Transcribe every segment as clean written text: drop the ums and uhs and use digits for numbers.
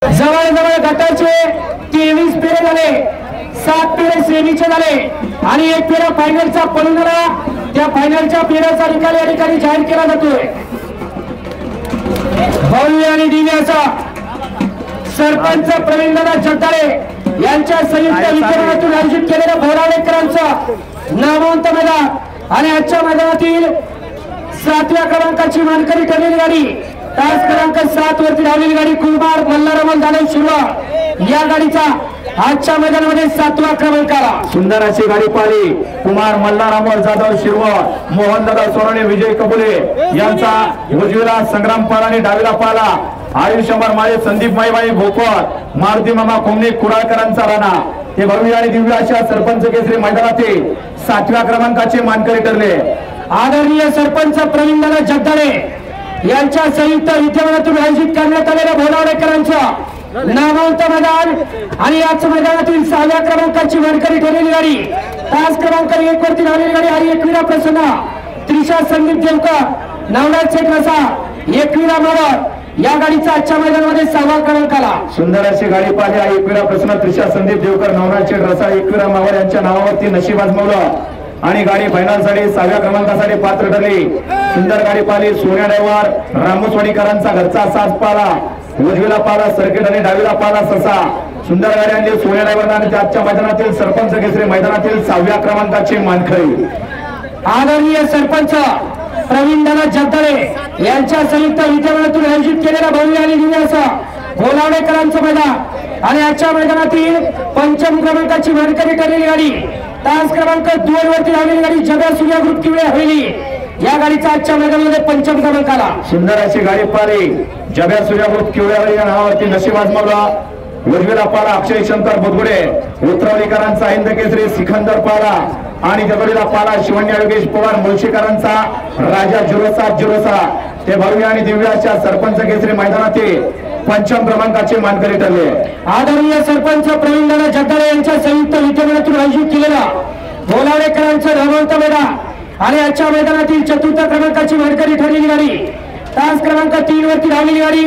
जवळजवळ गटाचे 23 फेरे झाले, 7 फेरे सेमीचे झाले आणि एक फेरा फायनलचा पळून आला। त्या फायनलच्या फेऱ्याचा निकाल या ठिकाणी जाहीर केला जातोय। भव्य आणि दिव्य असा सरपंच प्रवीणदादा जगदाळे यांच्या संयुक्त विचारातून आयोजित केलेल्या भोराळेकरांचा नामवंत मैदान आणि आजच्या मैदानातील 7व्या क्रमांकाची मानकरी ठरलेली गाडी, तास क्रमांक 7 वरती धावलेली गाडी कुमार मल्हारराव जाधव शिरवा या गाडीचा आजच्या मैदानामध्ये 7वा क्रमांकाला सुंदर अशी गाडी पाहिली। कुमार मल्हारराव जाधव शिरवा, मोहनदादा सोनवणे, विजय कबुले यांचा उजवीला संग्राम पाला आणि डावीला पाला आयुष्यभर माळे संदीप माईबाई भोकर, मारुती मामा कोमणे कुडाळकरांचा राणा हे भव्य आणि दिव्य अशा सरपंच केसरी मैदानातील 7व्या क्रमांकाचे मानकरी ठरले। आदरणीय सरपंच प्रवीणदादा जगदाळे यांच्या संयुक्त विद्यमानातून आयोजित करण्यात आलेल्या भोराळेकरांचा नामवंत मैदान आणि याच मैदानातील 6व्या क्रमांकाची मानकरी ठरलेली गाडी, तास क्रमांक 1 वरती धावलेली गाडी आणि एकविरा प्रसन्न त्रिशा संदीप देवकर, नवनाथ शेठ रसा, एकविरा मावळ या गाडीचा आजच्या मैदानामध्ये 6वा क्रमांकाला सुंदर अशी गाडी पाहिली। एकविरा प्रसन्न त्रिशा संदीप देवकर, नवनाथ शेठ रसा, एकविरा मावळ यांच्या नावावरती नशीब आजमावलं आणि गाडी फायनल साठी 6व्या क्रमांकासाठी पात्र ठरली। सुंदर गाडी पाहिली। सोन्या ड्रायव्हर रामोसवाडीकरांचा घरचा साज पाला, उजवीला पाला सर्किट आणि डावीला पाला ससा। सुंदर गाडी आणली सोन्या ड्रायव्हर आणि आजच्या मैदानातील सरपंच केसरी मैदानातील 6व्या क्रमांकाची मानकरी। आदरणीय सरपंच प्रवीणदादा जगदाळे यांच्या संयुक्त विद्यमानातून आयोजित केलेला भव्य आणि दिव्य असा भोराळेकरांचं मैदान आणि आजच्या मैदानातील 5म क्रमांकाची मानकरी ठरलेली गाडी, तास क्रमांक 2 वरती धावलेली गाडी जगा सूर्या ग्रुप किवळे हवेली या गाडीचा आजच्या मैदानामध्ये 5म क्रमांकाला सुंदर अशी गाडी पाहिली। जगा सूर्या ग्रुप किवळे हवेली या नावावरती नशीब आजमावला। उजवीला पाला अक्षय शंकर बुधगुडे, उतरवलीकरांचा हिंद केसरी सिकंदर पाला आणि जगडीला पाला शिवण्या योगेश पवार मुळशीकरांचा राजा 0706 ते भव्य आणि दिव्य अशा सरपंच केसरी मैदानातील 5म क्रमांकाचे मानकरी ठरले। आदरणीय सरपंच प्रवीणदादा जगदाळे यांच्या संयुक्त विद्यमानातून आयोजित केलेला भोराळेकरांचं नामवंत मैदान आणि आजच्या मैदानातील 4थ्या क्रमांकाची मानकरी ठरलेली गाडी, तास क्रमांक 3 वरती धावलेली गाडी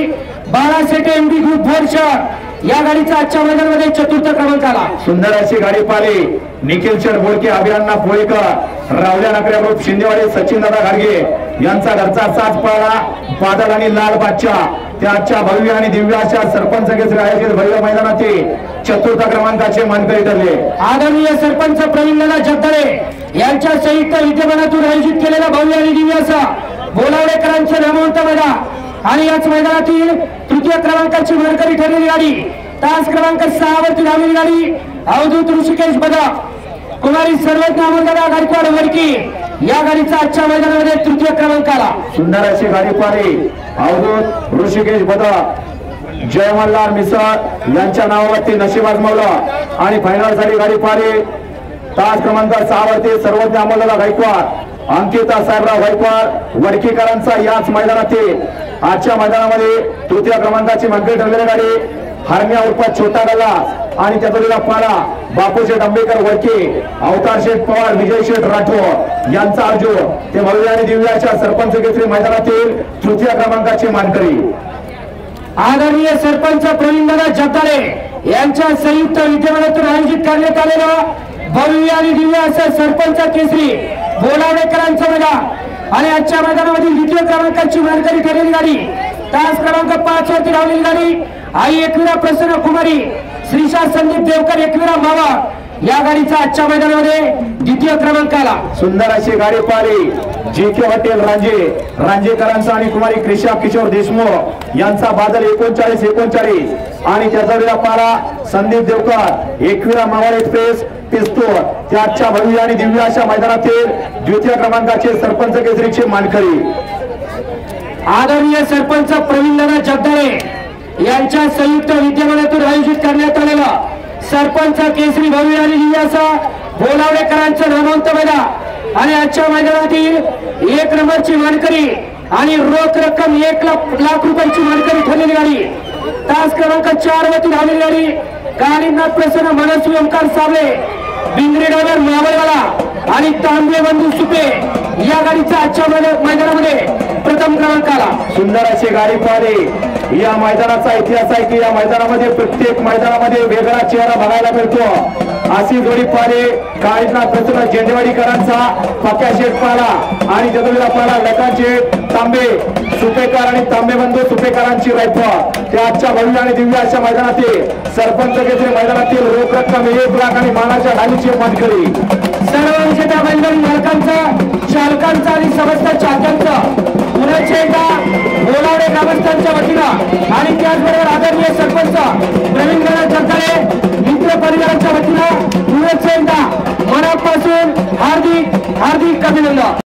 12 सेटे एमडी ग्रुप भोरशहर या गाडीचा आजच्या मैदानामध्ये 4थ्या क्रमांकाला सुंदर अशी गाडी पाहिली। निखिल शेठ बोडके, अभियांना पोळीकर, रावल्या नाकऱ्या ग्रुप शिंदेवाडी सचिन दादा घाडगे यांचा घरचा साज पाळा बादल आणि लाल बादशाह त्याच्या भव्य आणि दिव्य अशा सरपंच केसरी आयोजित भव्य मैदानातील 4थ्या क्रमांकाचे मानकरी ठरले। आदरणीय सरपंच प्रवीणदादा जगदाळे यांच्या संयुक्त विद्यमानातून आयोजित केलेला भव्य आणि दिव्य असा भोराळेकरांचं नामवंत मैदान आणि याच मैदानातील 3य क्रमांकाची मानकरी ठरलेली गाडी, तास क्रमांक 6 वरती धावलेली गाडी अवधूत ऋषिकेश बदक, कुमारी सर्वज्ञ अमोलदादा गायकवाड वडकी या गाडीचा आजच्या मैदानामध्ये 3य क्रमांकाला सुंदर अशी गाडी पाहिली। अवधूत ऋषिकेश बदक, जय मल्हार मिसळ यांच्या नावावरती नशीब आजमावलं आणि फायनल साठी गाडी पाहिली। तास क्रमांक 6 वरती सर्वज्ञ अमोलदादा गायकवाड, अंकिता साहेबराव गायकवाड वडकीकरांचा याच मैदानातील आजच्या मैदानामध्ये 3य क्रमांकाची मानकरी ठरलेली गाडी हरण्या उर्फ छोटा गल्ला आणि त्याचा पाला बापूशेठ आंबेकर वडके, अवतार शेठ पवार, विजय शेठ राठोड यांचा अर्जुन ते भव्य आणि दिव्य अशा सरपंच केसरी मैदानातील 3य क्रमांकाची मानकरी। आदरणीय सरपंच प्रवीणदादा जगदाळे यांच्या संयुक्त विद्यमानातून आयोजित करण्यात आलेलं भव्य आणि दिव्य असं सरपंच केसरी भोराळेकरांचं मैदान आणि आजच्या मैदानामधील 2य क्रमांकाची मानकरी ठरलेली गाडी, तास क्रमांक 5 वरती धावलेली गाडी आई एकविरा प्रसन्न कुमारी श्रीशा संदीप देवकर, एकविरा मावा या गाडीचा आजच्या मैदानामध्ये 2य क्रमांकाला सुंदर अशी गाडी पाहिली। जीके हॉटेल रांजेकरांचा आणि कुमारी क्रिशा किशोर देशमुख यांचा बादल 39 आणि त्याचा पाला संदीप देवकर, एकविरा मावळ एक्सप्रेस पिस्तूल त्याच्या भव्य आणि दिव्य अशा मैदानातील 2य क्रमांकाचे सरपंच केसरीचे मानकरी। आदरणीय सरपंच प्रवीणदादा जगदाळे यांच्या संयुक्त विद्यमानातून आयोजित करण्यात आलेला सरपंच केसरी भव्य आणि दिव्य असा भोराळेकरांचं नामवंत मैदान आणि आजच्या मैदानातील 1 नंबरची मानकरी आणि रोख रक्कम 1 लाख रुपयांची मानकरी ठरलेली गाडी, तास क्रमांक 4 वरती धावलेली गाडी कालिनाथ प्रसन्न मनस्वी ओंकार साबळे, बिंगरे ड्रायव्हर मावळवाला आणि तांबे बंधू सुपे या गाडीचा आजच्या मैदानामध्ये 1म क्रमांकाला सुंदर अशी गाडी पाहिली। या मैदानाचा इतिहास आहे की या मैदानामध्ये प्रत्येक मैदानामध्ये वेगळा चेहरा बघायला मिळतो। अशी जोडी पारे काळीनाथ प्रसन्न झेंडेवाडीकरांचा पक्या शेटपाला आणि जगुला पाला लकांचे तांबे सुपेकर आणि तांबे बंधू सुपेकरांची रायफल त्या आजच्या भव्य आणि दिव्य अशा मैदानातील सरपंच केसरी मैदानातील रोख रक्कम 1 लाख आणि मानाच्या ढालीची मानकरी सर्व विजेत्या बैलगाडी मालकांचा चालकांचा आणि समस्त चाहत्यांचा पुण्याचे एकदा बोलावडे ग्रामस्थांच्या वतीनं आणि त्याचबरोबर आदरणीय सरपंच प्रवीण जगदाळे मित्र परिवाराच्या वतीनं पुण्याचे एकदा मनापासून हार्दिक अभिनंदन।